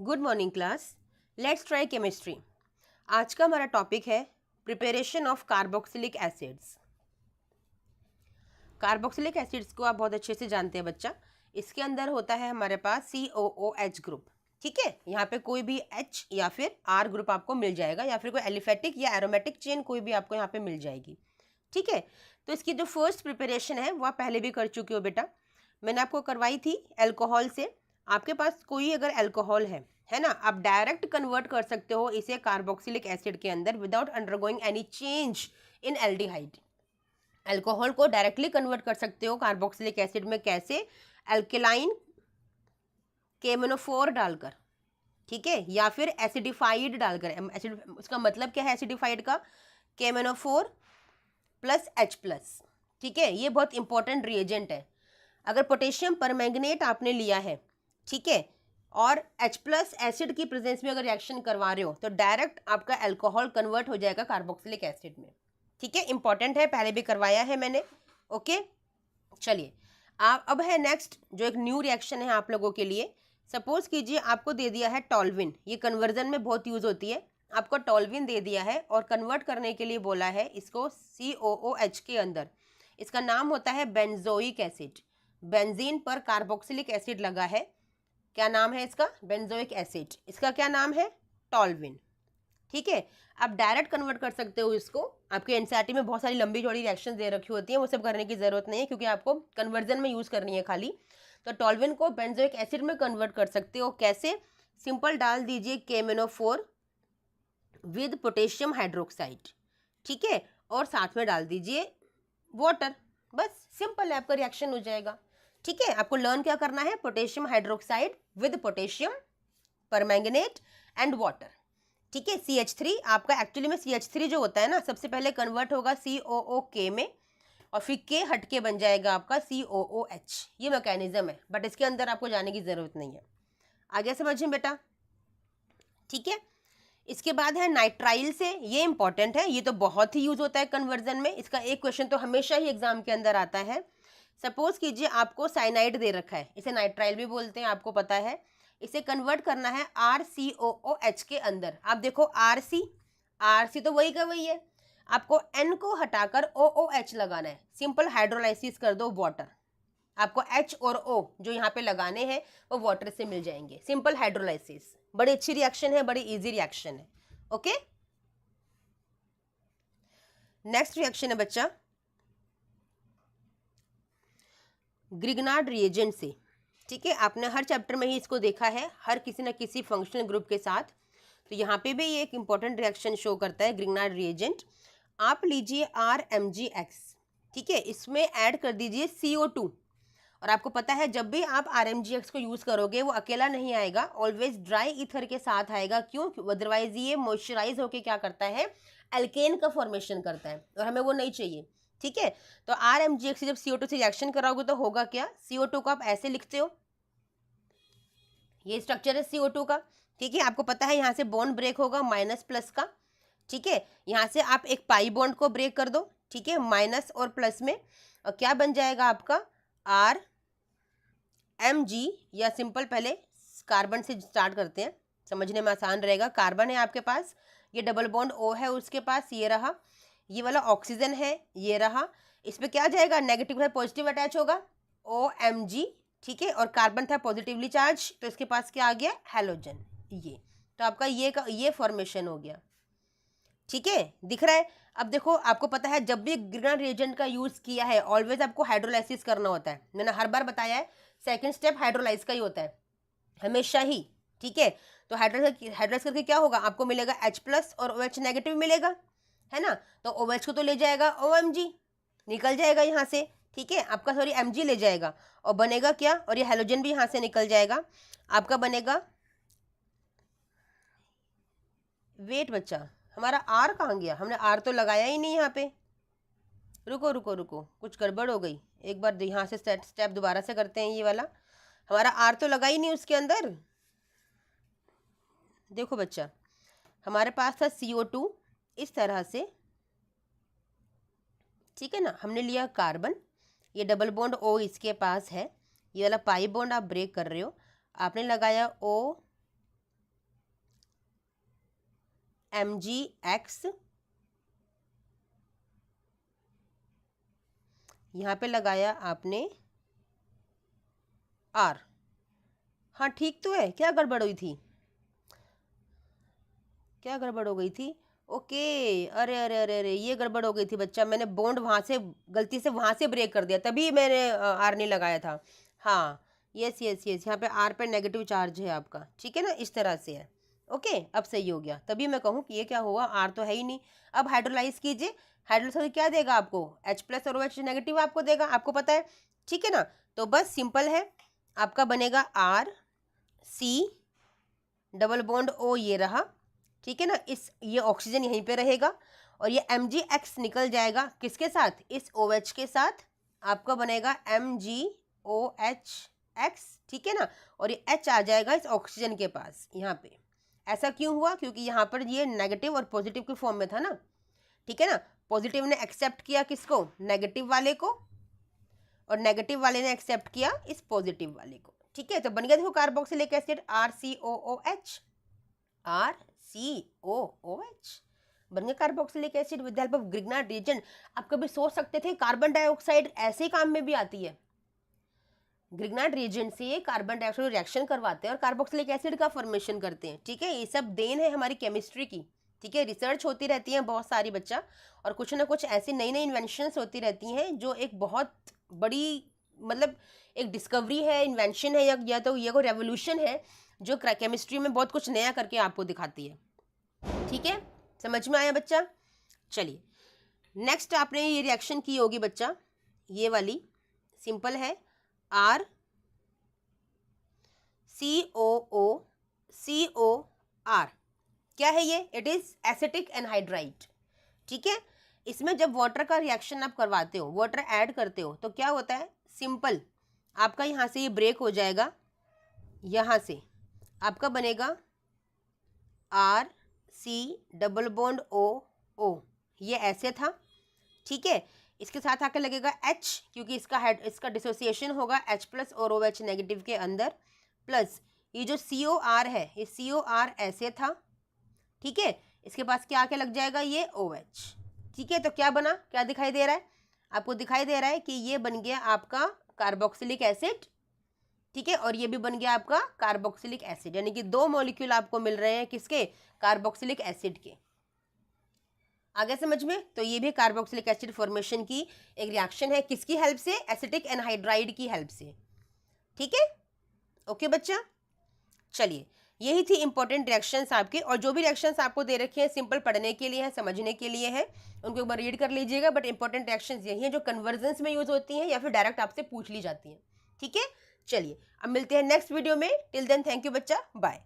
Good morning class. Let's try chemistry. आज का हमारा टॉपिक है preparation of carboxylic acids. Carboxylic acids को आप बहुत अच्छे से जानते हैं बच्चा। इसके अंदर होता है हमारे पास COOH ग्रुप। ठीक है, यहाँ पे कोई भी H या फिर R ग्रुप आपको मिल जाएगा, या फिर कोई एलिफेटिक या एरोमेटिक चेन कोई भी आपको यहाँ पे मिल जाएगी। ठीक है, तो इसकी जो फर्स्ट प्रिपरेशन है वो आप पहले भी कर चुके हो बेटा। मैंने आपको करवाई थी एल्कोहल से। आपके पास कोई अगर एल्कोहल है ना, आप डायरेक्ट कन्वर्ट कर सकते हो इसे कार्बोक्सिलिक एसिड के अंदर without undergoing any change in aldehyde. Alcohol को डायरेक्टली कन्वर्ट कर सकते हो कार्बोक्सिलिक एसिड में। कैसे? अल्केलाइन KMnO4 डालकर, ठीक है, या फिर एसिडिफाइड डालकर। एसिड, उसका मतलब क्या है एसिडिफाइड का? KMnO4 plus H+। ठीक है, ये बहुत इंपॉर्टेंट रिएजेंट है। अगर पोटेशियम परमैंगनेट आपने लिया है, ठीक है, और H+ एसिड की प्रेजेंस में अगर रिएक्शन करवा रहे हो तो डायरेक्ट आपका अल्कोहल कन्वर्ट हो जाएगा कार्बोक्सिलिक एसिड में। ठीक है, इंपॉर्टेंट है, पहले भी करवाया है मैंने। ओके, चलिए अब है नेक्स्ट जो एक न्यू रिएक्शन है आप लोगों के लिए। सपोज कीजिए आपको दे दिया है टॉल्विन, ये कन्वर्जन में बहुत यूज होती है। आपको टॉल्विन दे दिया है और कन्वर्ट करने के लिए बोला है इसको COOH के अंदर। इसका नाम होता है बेंजोइक एसिड। बेंजीन पर कार्बोक्सिलिक एसिड लगा है, क्या नाम है इसका? Benzoic acid. इसका क्या नाम है? टॉल्विन। ठीक है, आप डायरेक्ट कन्वर्ट कर सकते हो इसको। आपके एनसीईआरटी में बहुत सारी लंबी चौड़ी रिएक्शन दे रखी होती है, वो सब करने की जरूरत नहीं है क्योंकि आपको कन्वर्जन में यूज करनी है खाली। तो टॉल्विन को बेंजोइक एसिड में कन्वर्ट कर सकते हो। कैसे? सिंपल डाल दीजिए KMnO4 विद पोटेशियम हाइड्रोक्साइड, ठीक है, और साथ में डाल दीजिए वाटर। बस सिंपल है, आपका रिएक्शन हो जाएगा। ठीक है, आपको लर्न क्या करना है? Potassium hydroxide with potassium permanganate and water. ठीक है, CH3 आपका एक्चुअली में CH3 जो होता है ना, सबसे पहले कन्वर्ट होगा COOK में और फिर K हट के बन जाएगा आपका COOH। ये मैकेनिज्म है, बट इसके अंदर आपको जाने की जरूरत नहीं है। आगे समझें बेटा। ठीक है, इसके बाद है नाइट्राइल से। ये इंपॉर्टेंट है, ये तो बहुत ही यूज होता है कन्वर्जन में। इसका एक क्वेश्चन तो हमेशा ही एग्जाम के अंदर आता है। सपोज कीजिए आपको साइनाइड दे रखा है, इसे नाइट्राइल भी बोलते हैं, आपको पता है। इसे कन्वर्ट करना है RCOOH के अंदर। आप देखो RC तो वही का वही है, आपको N को हटाकर OOH लगाना है। सिंपल हाइड्रोलाइसिस कर दो वाटर, आपको H और O जो यहाँ पे लगाने हैं वो वाटर से मिल जाएंगे। सिंपल हाइड्रोलाइसिस, बड़ी अच्छी रिएक्शन है, बड़ी इजी रिएक्शन है। ओके, नेक्स्ट रिएक्शन है बच्चा ग्रिग्नार्ड रिएजेंट से। ठीक है, आपने हर चैप्टर में ही इसको देखा है, हर किसी न किसी फंक्शनल ग्रुप के साथ। तो यहाँ पे भी ये एक इंपॉर्टेंट रिएक्शन शो करता है ग्रिग्नार्ड रिएजेंट। आप लीजिए RMgX, ठीक है, इसमें ऐड कर दीजिए CO2। और आपको पता है जब भी आप RMgX को यूज करोगे वो अकेला नहीं आएगा, ऑलवेज ड्राई ईथर के साथ आएगा। क्यों? अदरवाइज ये मॉइस्चराइज होके क्या करता है? एल्केन का फॉर्मेशन करता है और हमें वो नहीं चाहिए। ठीक है, तो RMgX से जब CO2 से रिएक्शन कराओगे तो होगा क्या? CO2 को आप ऐसे लिखते हो, ये स्ट्रक्चर है CO2 का। ठीक है, आपको पता है यहाँ से बॉन्ड ब्रेक होगा -+ का। ठीक है, यहाँ से आप एक पाई बॉन्ड को ब्रेक कर दो, ठीक है, माइनस और प्लस में, और क्या बन जाएगा आपका? RMg, या सिंपल पहले कार्बन से स्टार्ट करते हैं, समझने में आसान रहेगा। कार्बन है आपके पास, ये डबल बॉन्ड O है उसके पास, ये रहा। ये वाला ऑक्सीजन है, ये रहा। इस पे क्या जाएगा? नेगेटिव है, पॉजिटिव अटैच होगा, OMg। ठीक है, और कार्बन था पॉजिटिवली चार्ज, तो इसके पास क्या आ गया? हैलोजन। ये तो आपका ये फॉर्मेशन हो गया। ठीक है, दिख रहा है? अब देखो, आपको पता है जब भी ग्रिग्नार्ड रिएजेंट का यूज किया है ऑलवेज आपको हाइड्रोलाइसिस करना होता है। मैंने हर बार बताया है, सेकंड स्टेप हाइड्रोलाइज का ही होता है हमेशा ही। ठीक है, तो हाइड्रोलाइज करके क्या होगा? आपको मिलेगा H+ और OH नेगेटिव मिलेगा, है ना। तो OH को तो ले जाएगा OMg, निकल जाएगा यहाँ से। ठीक है, आपका सॉरी Mg ले जाएगा और बनेगा क्या? और ये हैलोजन भी यहाँ से निकल जाएगा, आपका बनेगा। वेट बच्चा, हमारा R कहाँ गया? हमने R तो लगाया ही नहीं यहाँ पे। रुको रुको रुको, कुछ गड़बड़ हो गई। एक बार यहाँ से स्टेप दोबारा से करते हैं। ये वाला हमारा R तो लगा ही नहीं उसके अंदर। देखो बच्चा, हमारे पास था CO2 इस तरह से, ठीक है ना। हमने लिया कार्बन, ये डबल बॉन्ड O इसके पास है, ये वाला पाई बॉन्ड आप ब्रेक कर रहे हो, आपने लगाया O MgX, यहाँ पे लगाया आपने R। हाँ ठीक तो है, क्या गड़बड़ हुई थी, क्या गड़बड़ हो गई थी? ओके, अरे अरे अरे अरे ये गड़बड़ हो गई थी बच्चा, मैंने बॉन्ड वहाँ से गलती से वहाँ से ब्रेक कर दिया, तभी मैंने आर नहीं लगाया था। हाँ यस यस यस, यहाँ पे आर पे नेगेटिव चार्ज है आपका, ठीक है ना, इस तरह से है। ओके अब सही हो गया, तभी मैं कहूँ कि ये क्या हुआ, आर तो है ही नहीं। अब हाइड्रोलाइज कीजिए, हाइड्रोलाइज क्या देगा आपको, H+ और OH नेगेटिव आपको देगा, आपको पता है, ठीक है ना। तो बस सिंपल है, आपका बनेगा RC डबल बॉन्ड O, ये रहा, ठीक है ना, इस ये ऑक्सीजन यहीं पे रहेगा और ये MgX निकल जाएगा किसके साथ, इस OH के साथ, आपका बनेगा MgOHX, ठीक है ना, और ये H आ जाएगा इस ऑक्सीजन के पास यहाँ पे। ऐसा क्यों हुआ, क्योंकि यहाँ पर ये नेगेटिव और पॉजिटिव के फॉर्म में था ना, ठीक है ना। पॉजिटिव ने एक्सेप्ट किया किसको, नेगेटिव वाले को, और नेगेटिव वाले ने एक्सेप्ट किया इस पॉजिटिव वाले को, ठीक है। तो बन गया देखो कार्बोक्सिलिक एसिड RCOOH, RCOOH बन गया carboxylic acid with the help of Grignard reagent. आप कभी सोच सकते थे कार्बन डाइऑक्साइड ऐसे काम में भी आती है, ग्रिग्नार्ड रिएजेंट से कार्बन डाइऑक्साइड रिएक्शन करवाते हैं और कार्बोक्सिलिक एसिड का फॉर्मेशन करते हैं, ठीक है। ये सब देन है हमारी केमिस्ट्री की, ठीक है। रिसर्च होती रहती है बहुत सारी बच्चा, और कुछ ना कुछ ऐसी नई नई इन्वेंशंस होती रहती हैं जो एक बहुत बड़ी मतलब एक डिस्कवरी है, इन्वेंशन है, या तो ये कोई रेवोल्यूशन है जो केमिस्ट्री में बहुत कुछ नया करके आपको दिखाती है, ठीक है। समझ में आया बच्चा? चलिए नेक्स्ट आपने ये रिएक्शन की होगी बच्चा, ये वाली सिंपल है, RCOOCOR, क्या है ये, इट इज एसिटिक एनहाइड्राइड, ठीक है। इसमें जब वाटर का रिएक्शन आप करवाते हो, वाटर ऐड करते हो, तो क्या होता है, सिंपल आपका यहाँ से ये ब्रेक हो जाएगा, यहाँ से आपका बनेगा RC डबल बॉन्ड OO, ये ऐसे था, ठीक है। इसके साथ आके लगेगा H, क्योंकि इसका डिसोसिएशन होगा H+ और OH नेगेटिव के अंदर, प्लस ये जो COR है, ये COR ऐसे था, ठीक है। इसके पास क्या आके लग जाएगा, ये OH, ठीक है। तो क्या बना, क्या दिखाई दे रहा है आपको, दिखाई दे रहा है कि ये बन गया आपका कार्बोक्सिलिक एसिड, ठीक है, और ये भी बन गया आपका कार्बोक्सिलिक एसिड, यानी कि 2 मॉलिक्यूल आपको मिल रहे हैं किसके, कार्बोक्सिलिक एसिड के। आगे समझ में? तो ये भी कार्बोक्सिलिक एसिड फॉर्मेशन की एक रिएक्शन है, किसकी हेल्प से, एसिटिक एनहाइड्राइड की हेल्प से, ठीक है। ओके बच्चा, चलिए यही थी इंपॉर्टेंट रिएक्शंस आपके, और जो भी रिएक्शंस आपको दे रखे हैं सिंपल पढ़ने के लिए हैं, समझने के लिए हैं, उनको एक बार रीड कर लीजिएगा। बट इंपॉर्टेंट रिएक्शंस यही हैं जो कन्वर्जेंस में यूज होती हैं या फिर डायरेक्ट आपसे पूछ ली जाती हैं, ठीक है। चलिए अब मिलते हैं नेक्स्ट वीडियो में, टिल देन थैंक यू बच्चा, बाय।